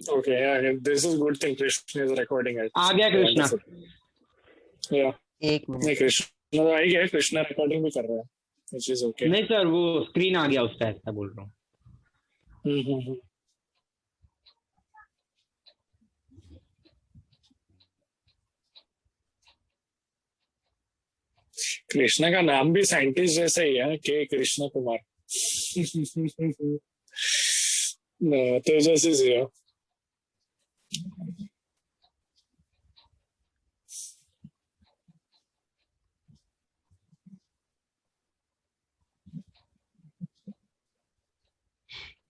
Okay, yeah, this is good thing. Krishna is recording it. आ गया Krishna. Yeah. एक नहीं minute. Krishna तो आई गया, कृष्णा रिकॉर्डिंग भी कर रहा है, which is okay. नहीं सर, वो स्क्रीन आ गया उसका, ऐसा बोल रहा हूँ। हम्म। कृष्णा का नाम भी साइंटिस्ट जैसा ही है, K Krishna Kumar. Tejas is here.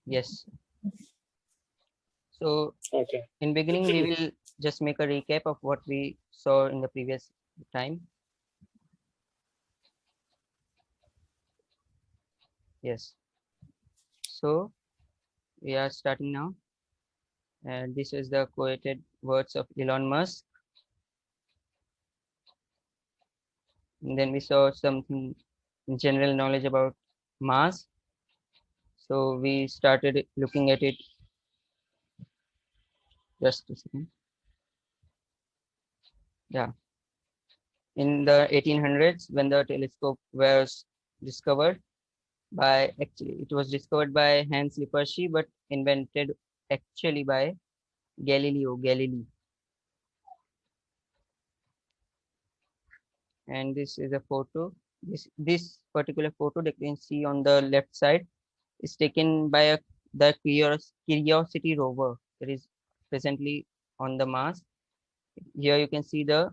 Yes. So Okay. in beginning we will just make a recap of what we saw in the previous time. Yes. So we are starting now, and this is the quoted words of Elon Musk. And then we saw something general knowledge about Mars. So we started looking at it. Just a second. Yeah. In the 1800s, when the telescope was discovered by, actually it was discovered by Hans Lippershey, but invented actually by Galileo Galilei. And this is a photo. This particular photo that you can see on the left side is taken by the Curiosity rover that is presently on the Mars. Here you can see the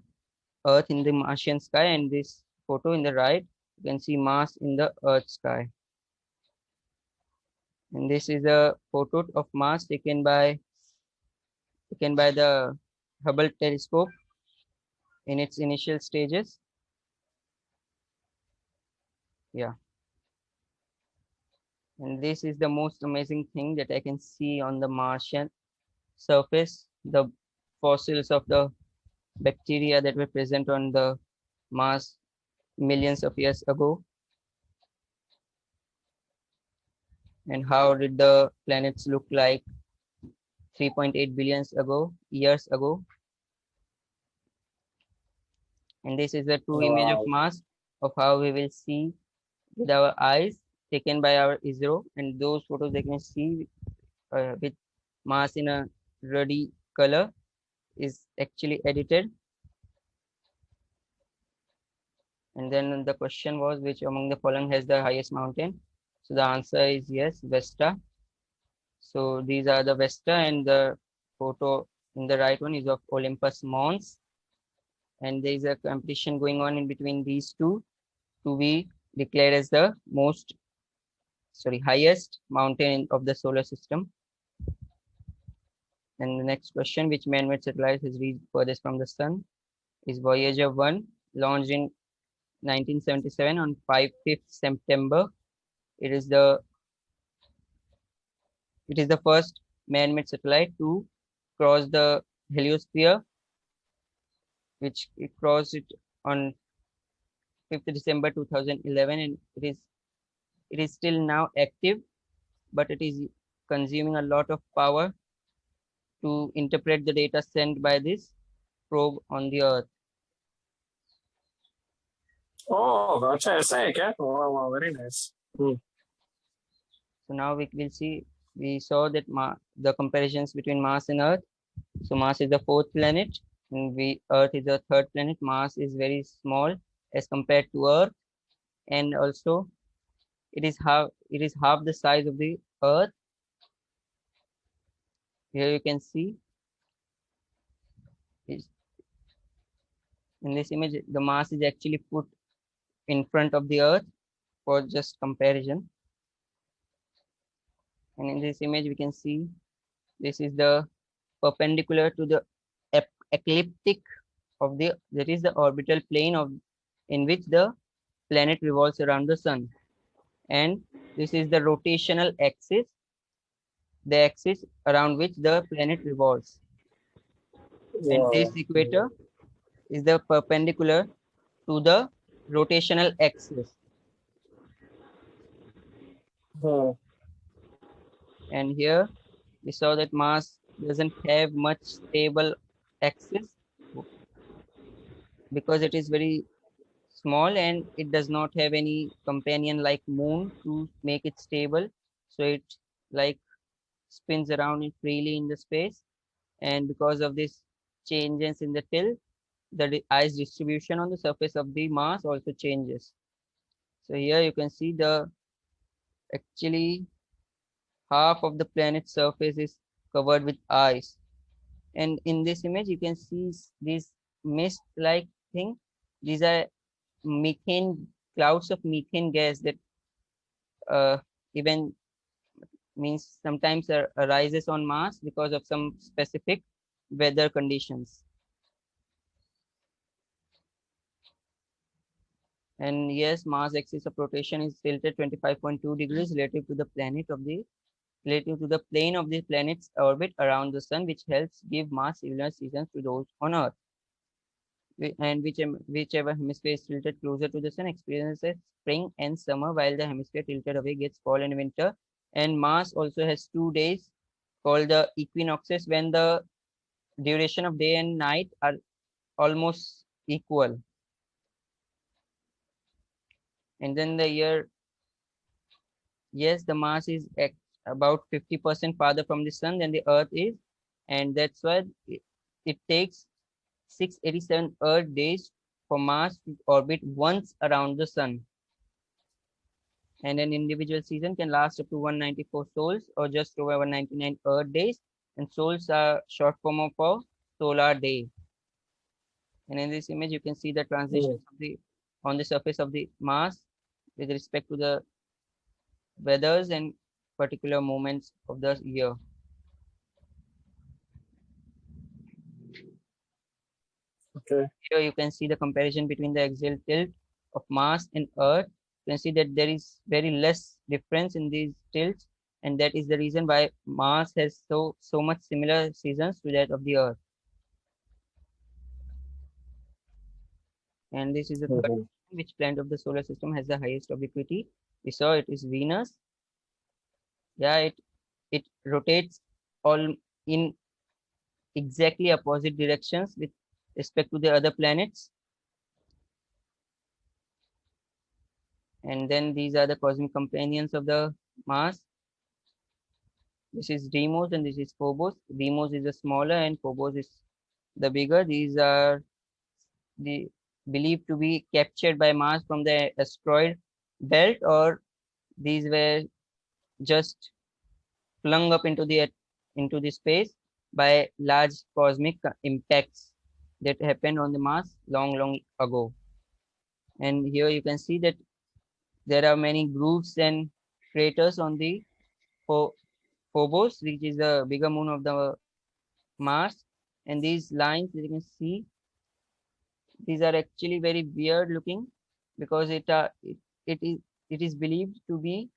Earth in the Martian sky, and this photo in the right, you can see Mars in the Earth sky. And this is a photo of Mars taken by the Hubble telescope in its initial stages. Yeah. And this is the most amazing thing that I can see on the Martian surface, the fossils of the bacteria that were present on the Mars millions of years ago. And how did the planets look like 3.8 billion years ago. And this is a true image of Mars, of how we will see with our eyes, taken by our ISRO. And those photos they can see with Mars in a ruddy color is actually edited. And then the question was, which among the following has the highest mountain? So the answer is yes, Vesta. So these are the Vesta, and the photo in the right one is of Olympus Mons. And there is a competition going on in between these two to be declared as the highest mountain of the solar system. And the next question, which man-made satellite has reached furthest from the sun? Is Voyager 1, launched in 1977 on 5th September. It is the first man-made satellite to cross the heliosphere, which it crossed it on 5th December 2011, and it is still now active, but it is consuming a lot of power to interpret the data sent by this probe on the Earth. Oh, अच्छा ऐसा है क्या? Wow, very nice. So now we will see. We saw that the comparisons between Mars and Earth. So Mars is the fourth planet, and Earth is the third planet. Mars is very small as compared to Earth, and also it is half the size of the Earth. Here you can see in this image, the Mars is actually put in front of the Earth for just comparison. And in this image, we can see this is the perpendicular to the ecliptic of that is the orbital plane in which the planet revolves around the sun. And this is the rotational axis, the axis around which the planet revolves. And this equator is the perpendicular to the rotational axis. And here we saw that Mars doesn't have much stable axis because it is very small and it does not have any companion like moon to make it stable. So it like spins around it freely in the space. And because of this changes in the tilt, the ice distribution on the surface of the Mars also changes. So here you can see the actually half of the planet's surface is covered with ice. And in this image, you can see this mist-like thing. These are methane clouds of methane gas that even means sometimes arises on Mars because of some specific weather conditions. And yes, Mars axis of rotation is tilted 25.2 degrees relative to the plane of the planet's orbit around the sun, which helps give Mars similar seasons to those on Earth. And whichever hemisphere is tilted closer to the sun experiences spring and summer, while the hemisphere tilted away gets fall and winter. And Mars also has 2 days called the equinoxes when the duration of day and night are almost equal. And then the year, yes, the Mars is about 50% farther from the sun than the Earth is, and that's why it takes 687 Earth days for Mars to orbit once around the sun. And an individual season can last up to 194 sols or just over 199 Earth days, and sols are short form of a solar day. And in this image, you can see the transitions of the on the surface of the Mars with respect to the weathers and particular moments of the year. Okay. Here you can see the comparison between the axial tilt of Mars and Earth. You can see that there is very less difference in these tilts, and that is the reason why Mars has so much similar seasons to that of the Earth. And this is the third Mhm. question, which planet of the solar system has the highest obliquity. We saw it is Venus. Yeah, it rotates all in exactly opposite directions with respect to the other planets. And then these are the cosmic companions of the Mars. This is Deimos and this is Phobos. Deimos is the smaller and Phobos is the bigger. These are the believed to be captured by Mars from the asteroid belt, or these were just flung up into the space by large cosmic impacts that happened on the Mars long ago. And here you can see that there are many grooves and craters on the Phobos, which is the bigger moon of the Mars. And these lines you can see, these are actually very weird looking because it is it is believed to be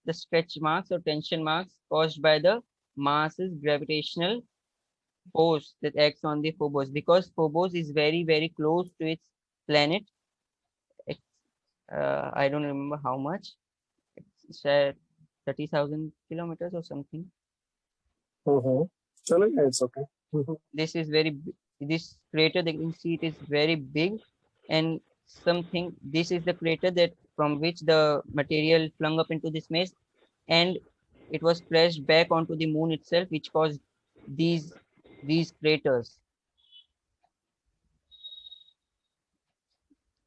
the stretch marks or tension marks caused by the Mars's gravitational force that acts on the Phobos, because Phobos is very close to its planet. It's, I don't remember how much. It's 30,000 kilometers or something. Mm-hmm. Chalo, it's okay. Mhm. This is this crater that you can see, it is very big, and something, this is the crater that from which the material flung up into this maze, and it was crashed back onto the moon itself, which caused these craters.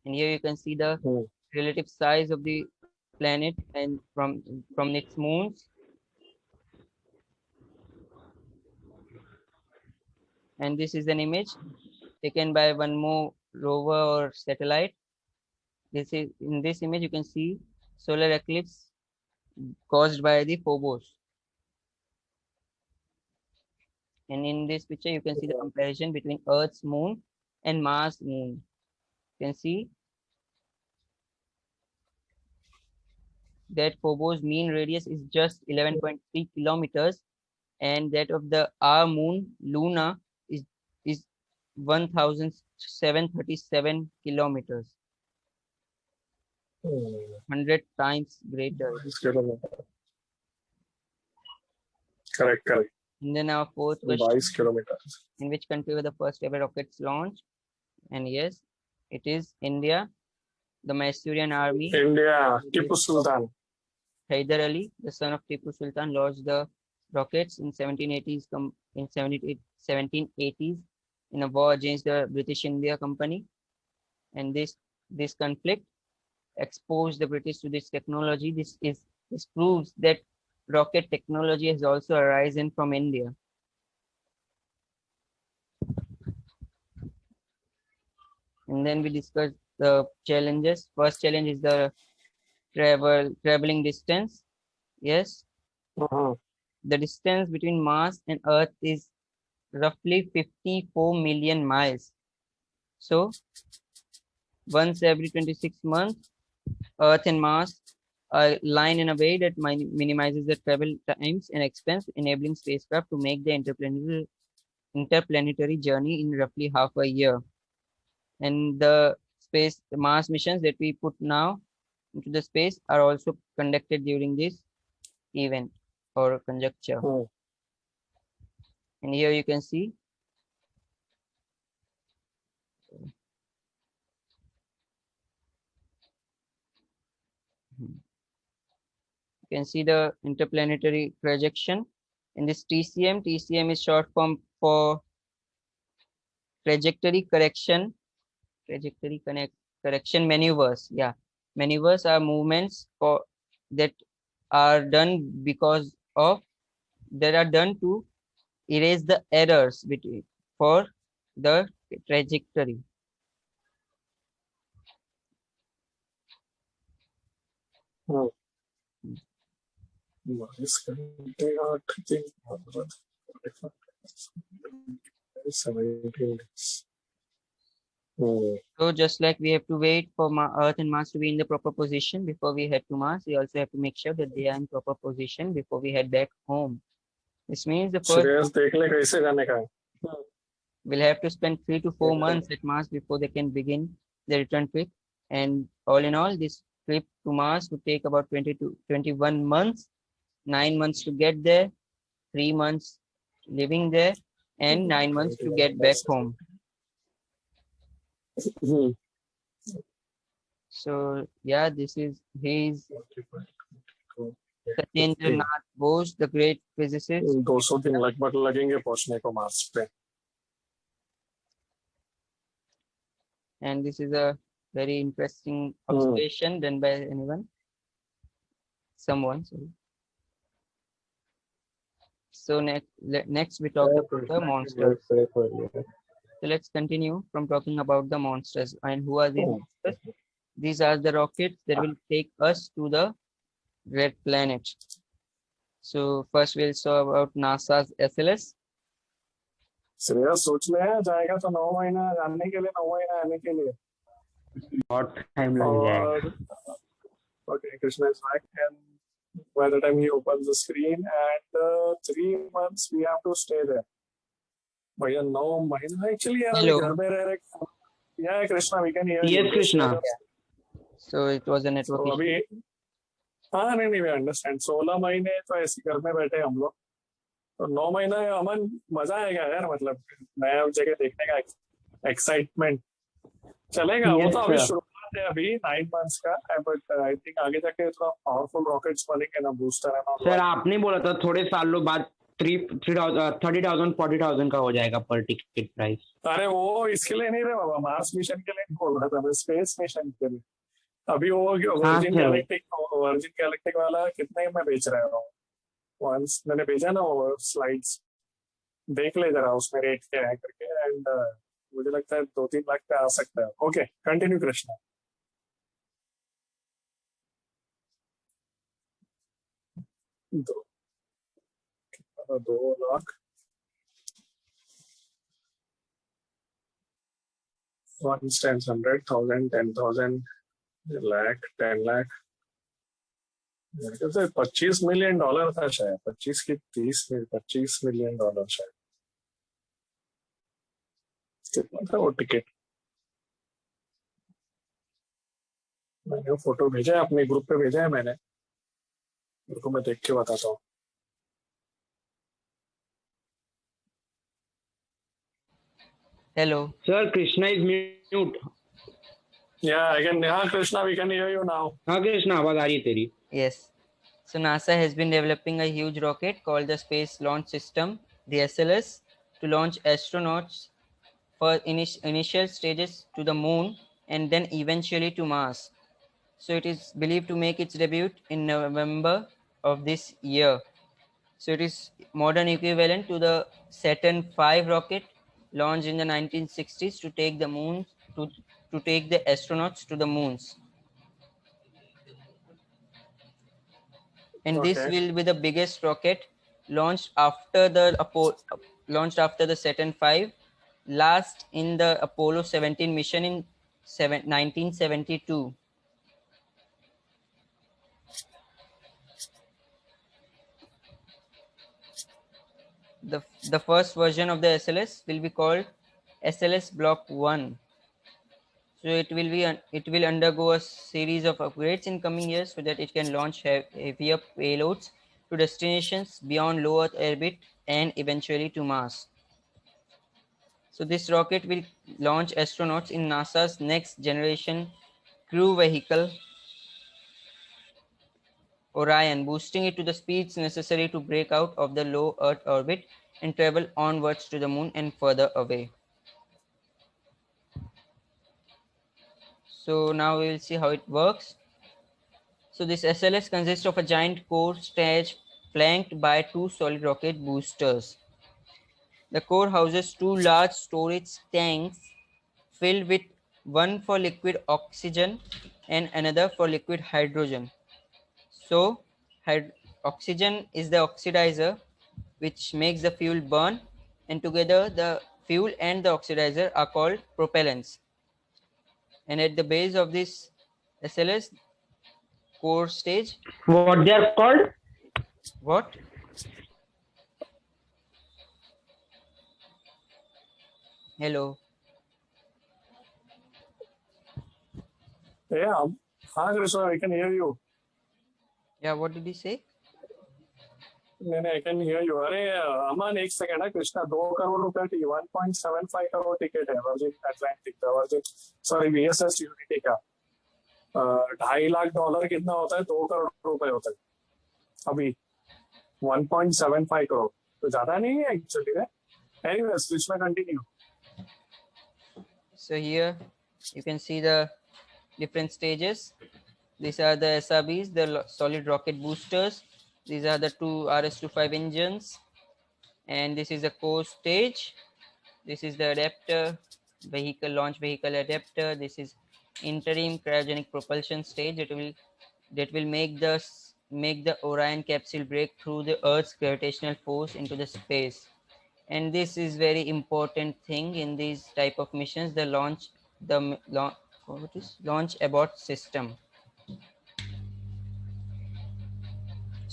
And here you can see the Mm. relative size of the planet and from its moons. And this is an image taken by one more rover or satellite. This is in this image you can see solar eclipse caused by the Phobos. And in this picture, you can see the comparison between Earth's moon and Mars moon. You can see that Phobos mean radius is just 11.3 kilometers, and that of the our moon, Luna, is 1,737 kilometers, Mm. 100 times greater. It's good. Correct, correct. And then our fourth question: 22 kilometre. in which country were the first ever rockets launched? And yes, it is India. The Mysorean army, India. Tipu Sultan. Hyder Ali, the son of Tipu Sultan, launched the rockets in 1780s in a war against the British India Company. And this conflict exposed the British to this technology. This proves that rocket technology has also arisen from India. And then we discuss the challenges. First challenge is the traveling distance. Yes, the distance between Mars and Earth is roughly 54 million miles. So once every 26 months, Earth and Mars align in a way that minimizes the travel times and expense, enabling spacecraft to make the interplanetary journey in roughly half a year. And the Mars missions that we put now into the space are also conducted during this event or conjuncture. And here you can see the interplanetary projection. In this TCM is short form for correction maneuvers. Yeah, maneuvers are movements that are done to erase the errors for the trajectory. Mars country, I think 17 days. So just like we have to wait for Earth and Mars to be in the proper position before we head to Mars, we also have to make sure that they are in proper position before we head back home. This means the first will have to spend 3 to 4 months at Mars before they can begin the return trip. And all in all, this trip to Mars would take about 20 to 21 months, 9 months to get there, 3 months living there, and 9 months to get back home. So yeah, this is Satyendranath Bose, the great physicist. 200 दिन लगभग लगेंगे पहुंचने को Mars पे. And this is a very interesting observation done by someone. Sorry. So next we talk about the monsters. So let's continue from talking about the monsters. And who are these monsters? These are the rockets that will take us to the red planet. So first we'll talk about NASA's SLS. Shreya सोच ले जाएगा तो 9 महीना जानने के लिए 9 महीना आने के लिए बहुत टाइम लग जाएगा. Okay, Krishna is back, and by the time he opens the screen, and 3 months we have to stay there. भैया 9 महीना actually यार अभी घर में रह रहे. Yeah, Krishna, we can hear you. Yes, Krishna. So it was a network issue. अभी हाँ नहीं, we understand. 16 महीने तो ऐसे घर में बैठे हम लोग. तो 9 महीना अमन मजा आएगा यार, मतलब नया जगह देखने का एक्साइटमेंट चलेगा. वो तो अभी शुरुआत है, अभी 9 months का है, बट आई थिंक आगे जाके थोड़ा पावरफुल रॉकेट्स बनेंगे ना, बूस्टर है ना. सर आपने बोला था थोड़े सालों बाद 30,000 40,000 का हो जाएगा पर टिकट प्राइस. अरे वो इसके लिए नहीं रहे बाबा, मार्स मिशन के लिए बोल रहा था मैं, स्पेस मिशन के लिए. अभी वो वर्जिन गैलेक्टिक वाला कितने में बेच रहा है. वंस मैंने भेजा ना वो स्लाइड्स, देख ले जरा उसमें रेट क्या है करके, एंड मुझे लगता है 2-3 लाख पे आ सकता है. Okay, continue Krishna. 2 lakh 1 10 100,000 10,000 lakh 10 lakh 25 million dollar था शायद. 25 की 25 मिलियन डॉलर शायद. कितना था वो टिकट? मैंने फोटो भेजा है अपने ग्रुप पे, भेजा है मैंने, उनको मैं देख के बताता हूँ. Hello. Sir, Krishna is mute. Yeah, again, yeah, Krishna, we can hear you now. हाँ कृष्णा आवाज आ रही है तेरी. Yes. So NASA has been developing a huge rocket called the Space Launch System, the SLS, to launch astronauts for initial stages to the moon and then eventually to Mars. So it is believed to make its debut in November of this year. So it is modern equivalent to the Saturn V rocket launched in the 1960s to take the moon to take the astronauts to the moons. And this Okay. will be the biggest rocket launched after the Saturn V, last in the Apollo 17 mission in 1972. The first version of the SLS will be called SLS Block 1. So it will undergo a series of upgrades in coming years so that it can launch heavier payloads to destinations beyond low Earth orbit and eventually to Mars. So this rocket will launch astronauts in NASA's next generation crew vehicle Orion, boosting it to the speeds necessary to break out of the low Earth orbit and travel onwards to the moon and further away. So now we will see how it works. So this SLS consists of a giant core stage flanked by two solid rocket boosters. The core houses two large storage tanks filled with one for liquid oxygen and another for liquid hydrogen. So oxygen is the oxidizer which makes the fuel burn, and together the fuel and the oxidizer are called propellants. And at the base of this SLS core stage, What they are called? what? Hello. Yeah, हाँ Krishna, we can hear you. Yeah, what did he say? नहीं I can hear you. अरे अमन एक second है कृष्णा. 2 करोड़ रुपए की 1.75 crore ticket है virgin Atlantic का. Virgin sorry VSS unity का. $2.5 लाख कितना होता है? 2 करोड़ रुपए होता है अभी. 1.75 करोड़ तो ज्यादा नहीं है एक्चुअली. एनीवेज स्विच में continue. So here you can see the different stages. These are the SRBs, the solid rocket boosters. These are the two RS-25 engines, and this is the core stage. This is the adapter, launch vehicle adapter. This is interim cryogenic propulsion stage that will make the Orion capsule break through the Earth's gravitational force into the space. And this is very important thing in these type of missions, the launch abort system.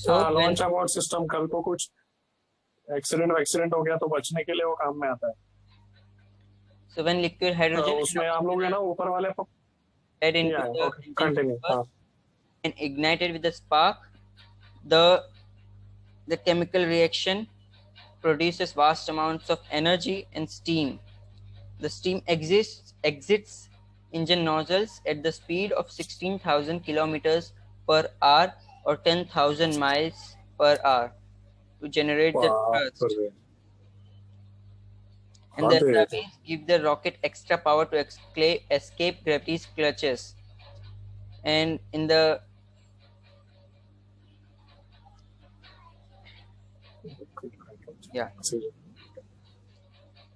So हाँ when launch abort system. कल को कुछ accident हो गया तो बचने के लिए वो काम में आता है. liquid hydrogen and उसमें आप लोग है ना ऊपर वाले fed into the okay engine continue. chamber हाँ and ignited with a spark, the chemical reaction produces vast amounts of energy and steam. The steam exits engine nozzles at the speed of 16,000 kilometers per hour or 10,000 miles per hour to generate the thrust. And the SRBs give the rocket extra power to escape gravity's clutches. And in the